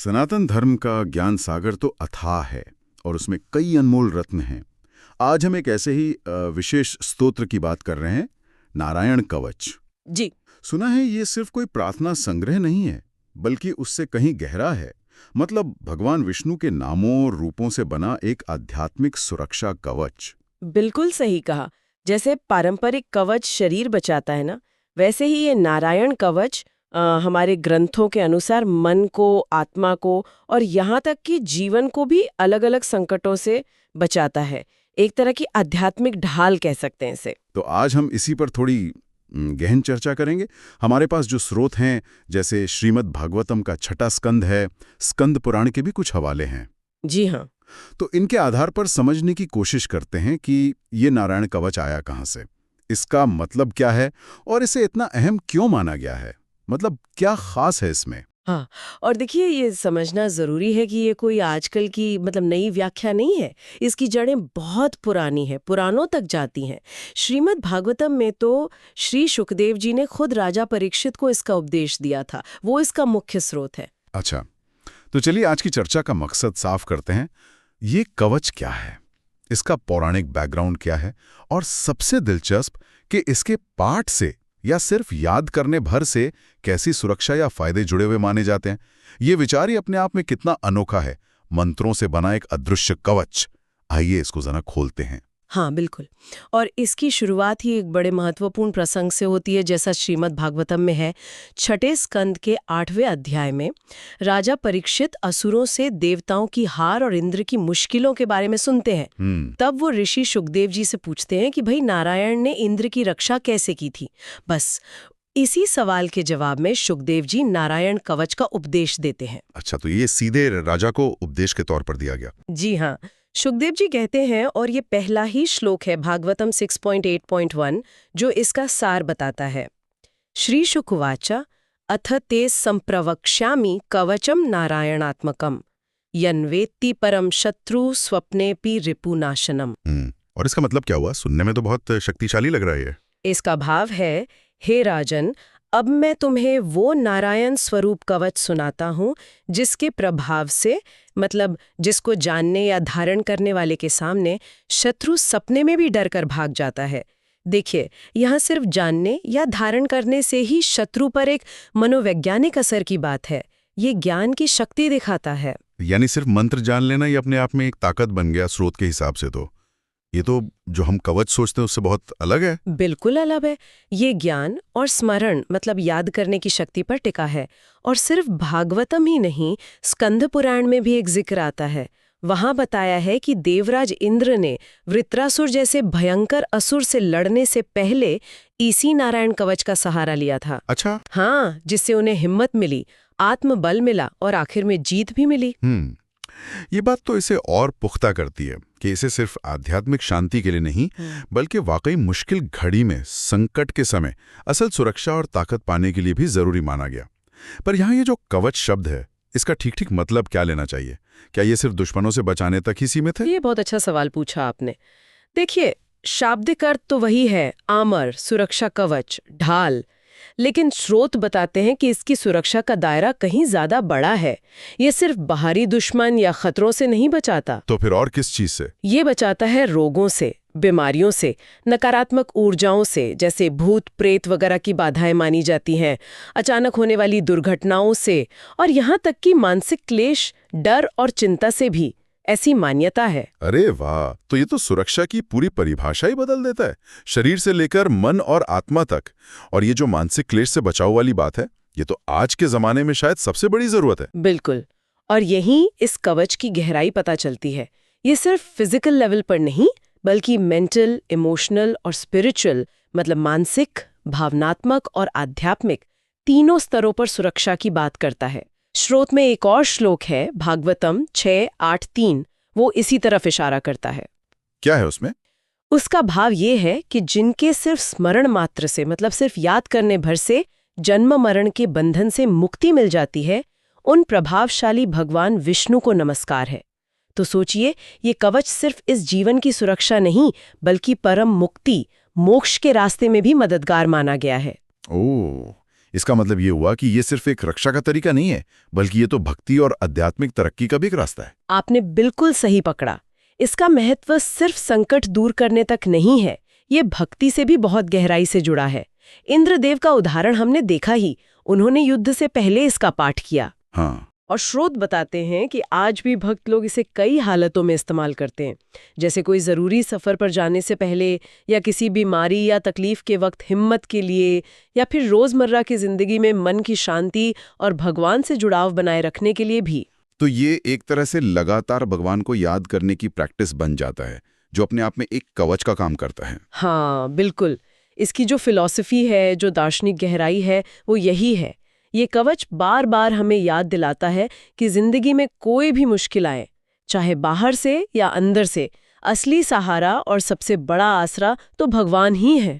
सनातन धर्म का ज्ञान सागर तो अथाह है और उसमें कई अनमोल रत्न हैं। आज हम एक ऐसे ही विशेष स्तोत्र की बात कर रहे हैं, नारायण कवच। जी। सुना है ये सिर्फ कोई प्रार्थना संग्रह नहीं है, बल्कि उससे कहीं गहरा है। मतलब भगवान विष्णु के नामों और रूपों से बना एक आध्यात्मिक सुरक्षा कवच। बिल्कुल सही कहा। जैसे पारंपरिक कवच शरीर बचाता है ना, वैसे ही ये नारायण कवच हमारे ग्रंथों के अनुसार मन को, आत्मा को और यहाँ तक कि जीवन को भी अलग अलग संकटों से बचाता है। एक तरह की आध्यात्मिक ढाल कह सकते हैं इसे। तो आज हम इसी पर थोड़ी गहन चर्चा करेंगे। हमारे पास जो स्रोत हैं, जैसे श्रीमद् भागवतम का छठा स्कंद है, स्कंद पुराण के भी कुछ हवाले हैं। जी हाँ। तो इनके आधार पर समझने की कोशिश करते हैं कि ये नारायण कवच आया कहाँ से, इसका मतलब क्या है और इसे इतना अहम क्यों माना गया है। मतलब क्या खास है इसमें। हाँ, और देखिए ये समझना ज़रूरी है कि ये कोई आजकल की नई व्याख्या नहीं है। इसकी जड़ें बहुत पुरानी हैं, पुराणों तक जाती हैं। श्रीमद् भागवतम में तो श्री शुकदेव जी ने खुद राजा परीक्षित को इसका उपदेश दिया था। वो इसका मुख्य स्रोत है। अच्छा, तो चलिए आज की चर्चा का मकसद साफ करते हैं। ये कवच क्या है, इसका पौराणिक बैकग्राउंड क्या है, और सबसे दिलचस्प कि इसके पाठ से या सिर्फ याद करने भर से कैसी सुरक्षा या फायदे जुड़े हुए माने जाते हैं। ये विचार ही अपने आप में कितना अनोखा है। मंत्रों से बना एक अदृश्य कवच। आइए इसको जरा खोलते हैं। हाँ बिल्कुल। और इसकी शुरुआत ही एक बड़े महत्वपूर्ण प्रसंग से होती है, जैसा श्रीमद् भागवतम में है। छठे स्कंद के 8वें अध्याय में राजा परीक्षित असुरों से देवताओं की हार और इंद्र की मुश्किलों के बारे में सुनते हैं। तब वो ऋषि शुकदेव जी से पूछते हैं कि भाई नारायण ने इंद्र की रक्षा कैसे की थी। बस इसी सवाल के जवाब में शुकदेव जी नारायण कवच का उपदेश देते हैं। अच्छा, तो ये सीधे राजा को उपदेश के तौर पर दिया गया। जी हाँ, शुकदेव जी कहते हैं, और ये पहला ही श्लोक है भागवतम 6.8.1 जो इसका सार बताता है। श्री शुकवाच अथ ते संप्रवक्ष्यामि कवचम नारायणात्मकम यन्वेत्ति परम शत्रु स्वप्नेपि रिपुनाशनम। और इसका मतलब क्या हुआ? सुनने में तो बहुत शक्तिशाली लग रहा है। इसका भाव है, हे राजन, अब मैं तुम्हें वो नारायण स्वरूप कवच सुनाता हूँ जिसके प्रभाव से, जिसको जानने या धारण करने वाले के सामने शत्रु सपने में भी डर कर भाग जाता है। देखिए, यहाँ सिर्फ जानने या धारण करने से ही शत्रु पर एक मनोवैज्ञानिक असर की बात है। ये ज्ञान की शक्ति दिखाता है। यानी सिर्फ मंत्र जान लेना ही अपने आप में एक ताकत बन गया स्रोत के हिसाब से। तो ये तो जो हम कवच सोचते हैं उससे बहुत अलग है। बिल्कुल अलग है। ये ज्ञान और स्मरण याद करने की शक्ति पर टिका है। और सिर्फ भागवतम ही नहीं, स्कंद पुराण में भी एक जिक्र आता है। वहां बताया है कि देवराज इंद्र ने वृत्रासुर जैसे भयंकर असुर से लड़ने से पहले इसी नारायण कवच का सहारा लिया था। अच्छा। हाँ, जिससे उन्हें हिम्मत मिली, आत्मबल मिला और आखिर में जीत भी मिली। ये बात तो इसे और पुख्ता करती है कि इसे सिर्फ आध्यात्मिक शांति के लिए नहीं, बल्कि वाकई मुश्किल घड़ी में, संकट के समय असल सुरक्षा और ताकत पाने के लिए भी जरूरी माना गया। पर यहाँ ये जो कवच शब्द है, इसका ठीक मतलब क्या लेना चाहिए? क्या ये सिर्फ दुश्मनों से बचाने तक ही सीमित है? ये बहुत अच्छा सवाल पूछा आपने। देखिए, शाब्दिक अर्थ तो वही है, आमर, सुरक्षा कवच, ढाल। लेकिन स्रोत बताते हैं कि इसकी सुरक्षा का दायरा कहीं ज्यादा बड़ा है। ये सिर्फ बाहरी दुश्मन या खतरों से नहीं बचाता। तो फिर और किस चीज से? ये बचाता है रोगों से, बीमारियों से, नकारात्मक ऊर्जाओं से, जैसे भूत प्रेत वगैरह की बाधाएं मानी जाती हैं, अचानक होने वाली दुर्घटनाओं से, और यहाँ तक कि मानसिक क्लेश, डर और चिंता से भी। ऐसी मान्यता है। अरे वाह, तो ये तो सुरक्षा की पूरी परिभाषा ही बदल देता है, शरीर से लेकर मन और आत्मा तक। और ये जो मानसिक क्लेश से बचाव वाली बात है, ये तो आज के जमाने में शायद सबसे बड़ी जरूरत है। बिल्कुल। और यहीं इस कवच की गहराई पता चलती है। ये सिर्फ फिजिकल लेवल पर नहीं, बल्कि मेंटल, इमोशनल और स्पिरिचुअल, मानसिक, भावनात्मक और आध्यात्मिक तीनों स्तरों पर सुरक्षा की बात करता है। श्रोत में एक और श्लोक है, भागवतम 6.8.3, वो इसी तरफ इशारा करता है। क्या है उसमें? उसका भाव ये है कि जिनके सिर्फ स्मरण मात्र से, सिर्फ याद करने भर से जन्म मरण के बंधन से मुक्ति मिल जाती है, उन प्रभावशाली भगवान विष्णु को नमस्कार है। तो सोचिए, ये कवच सिर्फ इस जीवन की सुरक्षा नहीं, बल्कि परम मुक्ति, मोक्ष के रास्ते में भी मददगार माना गया है। ओह, इसका मतलब ये हुआ कि ये सिर्फ एक रक्षा का तरीका नहीं है, बल्कि ये तो भक्ति और आध्यात्मिक तरक्की का भी एक रास्ता है। आपने बिल्कुल सही पकड़ा। इसका महत्व सिर्फ संकट दूर करने तक नहीं है, ये भक्ति से भी बहुत गहराई से जुड़ा है। इंद्रदेव का उदाहरण हमने देखा ही, उन्होंने युद्ध से पहले इसका पाठ किया। हाँ। और स्रोत बताते हैं कि आज भी भक्त लोग इसे कई हालतों में इस्तेमाल करते हैं, जैसे कोई ज़रूरी सफ़र पर जाने से पहले, या किसी बीमारी या तकलीफ के वक्त हिम्मत के लिए, या फिर रोज़मर्रा की ज़िंदगी में मन की शांति और भगवान से जुड़ाव बनाए रखने के लिए भी। तो ये एक तरह से लगातार भगवान को याद करने की प्रैक्टिस बन जाता है, जो अपने आप में एक कवच का काम करता है। हाँ बिल्कुल, इसकी जो फिलॉसफी है, जो दार्शनिक गहराई है, वो यही है। ये कवच बार बार हमें याद दिलाता है कि जिंदगी में कोई भी मुश्किल आए, चाहे बाहर से या अंदर से, असली सहारा और सबसे बड़ा आसरा तो भगवान ही है।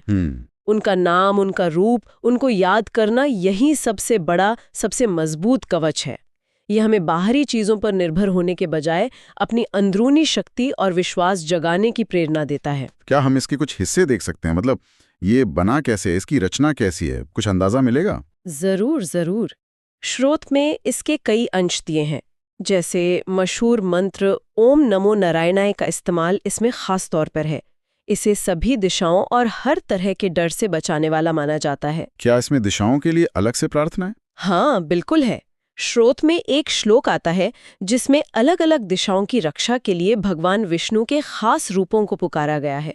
उनका नाम, उनका रूप, उनको याद करना, यही सबसे बड़ा, सबसे मजबूत कवच है। ये हमें बाहरी चीजों पर निर्भर होने के बजाय अपनी अंदरूनी शक्ति और विश्वास जगाने की प्रेरणा देता है। क्या हम इसके कुछ हिस्से देख सकते हैं? मतलब ये बना कैसे है, इसकी रचना कैसी है, कुछ अंदाजा मिलेगा? जरूर जरूर। स्रोत में इसके कई अंश दिए हैं, जैसे मशहूर मंत्र ओम नमो नारायणाय का इस्तेमाल इसमें खास तौर पर है। इसे सभी दिशाओं और हर तरह के डर से बचाने वाला माना जाता है। क्या इसमें दिशाओं के लिए अलग से प्रार्थना है? हाँ बिल्कुल है। स्रोत में एक श्लोक आता है जिसमें अलग अलग दिशाओं की रक्षा के लिए भगवान विष्णु के खास रूपों को पुकारा गया है।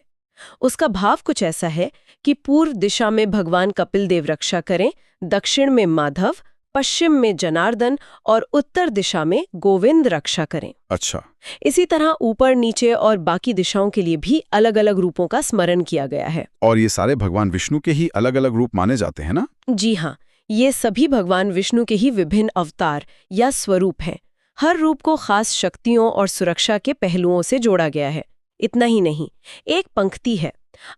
उसका भाव कुछ ऐसा है कि पूर्व दिशा में भगवान कपिल देव रक्षा करें, दक्षिण में माधव, पश्चिम में जनार्दन और उत्तर दिशा में गोविंद रक्षा करें। अच्छा। इसी तरह ऊपर, नीचे और बाकी दिशाओं के लिए भी अलग अलग रूपों का स्मरण किया गया है। और ये सारे भगवान विष्णु के ही अलग अलग रूप माने जाते हैं ना? जी हाँ, ये सभी भगवान विष्णु के ही विभिन्न अवतार या स्वरूप हैं। हर रूप को खास शक्तियों और सुरक्षा के पहलुओं से जोड़ा गया है। इतना ही नहीं, एक पंक्ति है,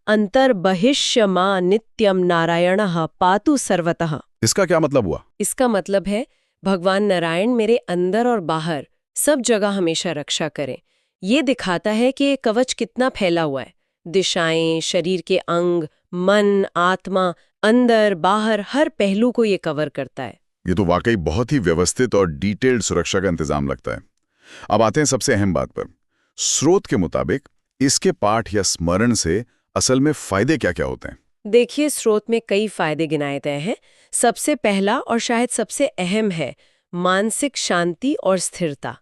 अंतर्बहिष्य मा नित्यम नारायणः पातु सर्वतः। इसका क्या मतलब हुआ? इसका मतलब है भगवान नारायण मेरे अंदर और बाहर सब जगह हमेशा रक्षा करें। ये दिखाता है कि ये कवच कितना फैला हुआ है। दिशाएं, शरीर के अंग, मन, आत्मा, अंदर बाहर हर पहलू को ये कवर करता है। ये तो वाकई बहुत ही व्यवस्थित और डिटेल्ड सुरक्षा का इंतजाम लगता है। अब आते हैं सबसे अहम बात पर। स्रोत के मुताबिक इसके पाठ या स्मरण से असल में फायदे क्या-क्या होते हैं? देखिए, स्रोत में कई फायदे गिनाए गए हैं। सबसे पहला और शायद सबसे अहम है मानसिक शांति और स्थिरता।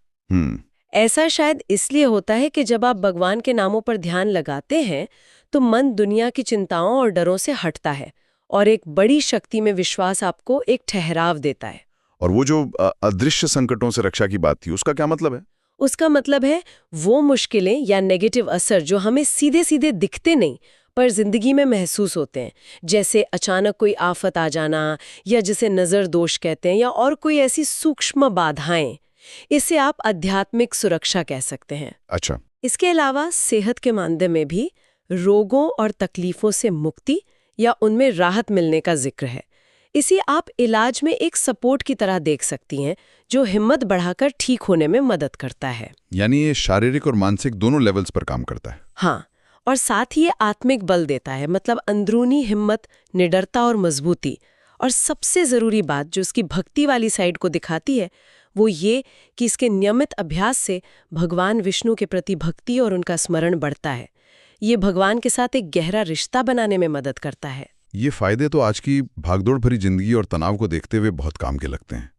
ऐसा शायद इसलिए होता है कि जब आप भगवान के नामों पर ध्यान लगाते हैं तो मन दुनिया की चिंताओं और डरों से हटता है और एक बड़ी शक्ति में विश्वास आपको एक ठहराव देता है। और वो जो अदृश्य संकटों से रक्षा की बात थी, उसका क्या मतलब है? उसका मतलब है वो मुश्किलें या नेगेटिव असर जो हमें सीधे सीधे दिखते नहीं पर जिंदगी में महसूस होते हैं, जैसे अचानक कोई आफत आ जाना, या जिसे नज़र दोष कहते हैं, या और कोई ऐसी सूक्ष्म बाधाएं, इसे आप आध्यात्मिक सुरक्षा कह सकते हैं। अच्छा। इसके अलावा सेहत के मामले में भी रोगों और तकलीफों से मुक्ति या उनमें राहत मिलने का जिक्र है। इसे आप इलाज में एक सपोर्ट की तरह देख सकती हैं, जो हिम्मत बढ़ाकर ठीक होने में मदद करता है। यानी ये शारीरिक और मानसिक दोनों लेवल्स पर काम करता है। हाँ, और साथ ही ये आत्मिक बल देता है, मतलब अंदरूनी हिम्मत, निडरता और मजबूती। और सबसे ज़रूरी बात जो इसकी भक्ति वाली साइड को दिखाती है वो ये कि इसके नियमित अभ्यास से भगवान विष्णु के प्रति भक्ति और उनका स्मरण बढ़ता है। ये भगवान के साथ एक गहरा रिश्ता बनाने में मदद करता है। ये फायदे तो आज की भागदौड़ भरी जिंदगी और तनाव को देखते हुए बहुत काम के लगते हैं।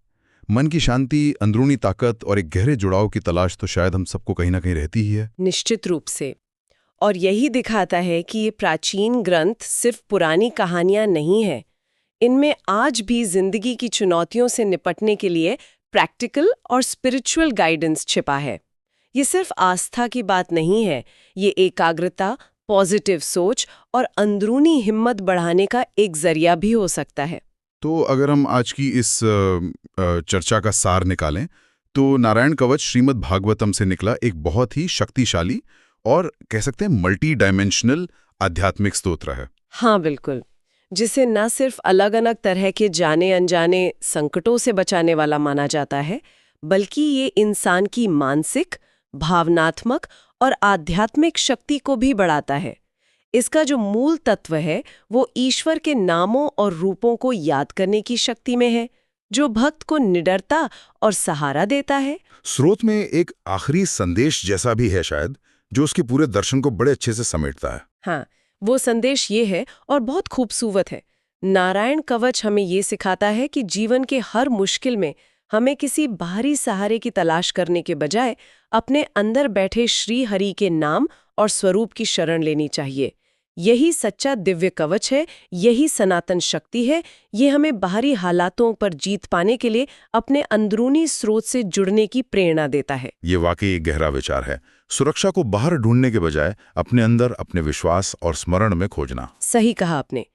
मन की शांति, अंदरूनी ताकत और एक गहरे जुड़ाव की तलाश तो शायद हम सबको कहीं ना कहीं रहती ही है। निश्चित रूप से। और यही दिखाता है कि ये प्राचीन ग्रंथ सिर्फ पुरानी कहानियां नहीं है, इनमें आज भी जिंदगी की चुनौतियों से निपटने के लिए प्रैक्टिकल और स्पिरिचुअल गाइडेंस छिपा है। ये सिर्फ आस्था की बात नहीं है, ये एकाग्रता, पॉजिटिव सोच और अंदरूनी हिम्मत बढ़ाने का एक जरिया भी हो सकता है। तो अगर हम आज की इस चर्चा का सार निकालें तो नारायण कवच श्रीमद् भागवतम से निकला एक बहुत ही शक्तिशाली और कह सकते हैं मल्टी डायमेंशनल आध्यात्मिक स्तोत्र है। हाँ बिल्कुल, जिसे न सिर्फ अलग अलग तरह के जाने अनजाने संकटों से बचाने वाला माना जाता है, बल्कि ये इंसान की मानसिक, भावनात्मक और आध्यात्मिक शक्ति को भी बढ़ाता है। इसका जो मूल तत्व है वो ईश्वर के नामों और रूपों को याद करने की शक्ति में है, जो भक्त को निडरता और सहारा देता है। स्रोत में एक आखिरी संदेश जैसा भी है शायद, जो उसके पूरे दर्शन को बड़े अच्छे से समेटता है। हाँ, वो संदेश ये है और बहुत खूबसूरत है। नारायण कवच हमें ये सिखाता है कि जीवन के हर मुश्किल में हमें किसी बाहरी सहारे की तलाश करने के बजाय अपने अंदर बैठे श्री हरि के नाम और स्वरूप की शरण लेनी चाहिए। यही सच्चा दिव्य कवच है, यही सनातन शक्ति है। ये हमें बाहरी हालातों पर जीत पाने के लिए अपने अंदरूनी स्रोत से जुड़ने की प्रेरणा देता है। ये वाकई एक गहरा विचार है। सुरक्षा को बाहर ढूंढने के बजाय अपने अंदर अपने विश्वास और स्मरण में खोजना। सही कहा आपने।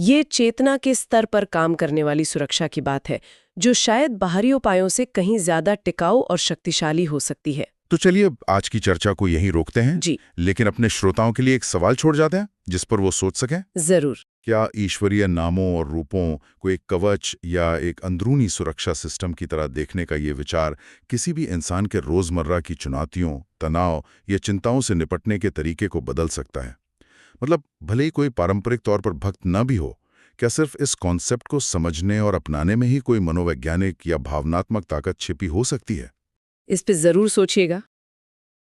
ये चेतना के स्तर पर काम करने वाली सुरक्षा की बात है, जो शायद बाहरी उपायों से कहीं ज्यादा टिकाऊ और शक्तिशाली हो सकती है। तो चलिए आज की चर्चा को यहीं रोकते हैं जी, लेकिन अपने श्रोताओं के लिए एक सवाल छोड़ जाते हैं जिस पर वो सोच सकें। जरूर। क्या ईश्वरीय नामों और रूपों को एक कवच या एक अंदरूनी सुरक्षा सिस्टम की तरह देखने का ये विचार किसी भी इंसान के रोजमर्रा की चुनौतियों, तनाव या चिंताओं से निपटने के तरीके को बदल सकता है? मतलब भले ही कोई पारंपरिक तौर पर भक्त न भी हो, क्या सिर्फ इस कॉन्सेप्ट को समझने और अपनाने में ही कोई मनोवैज्ञानिक या भावनात्मक ताकत छिपी हो सकती है? इस पे जरूर सोचिएगा।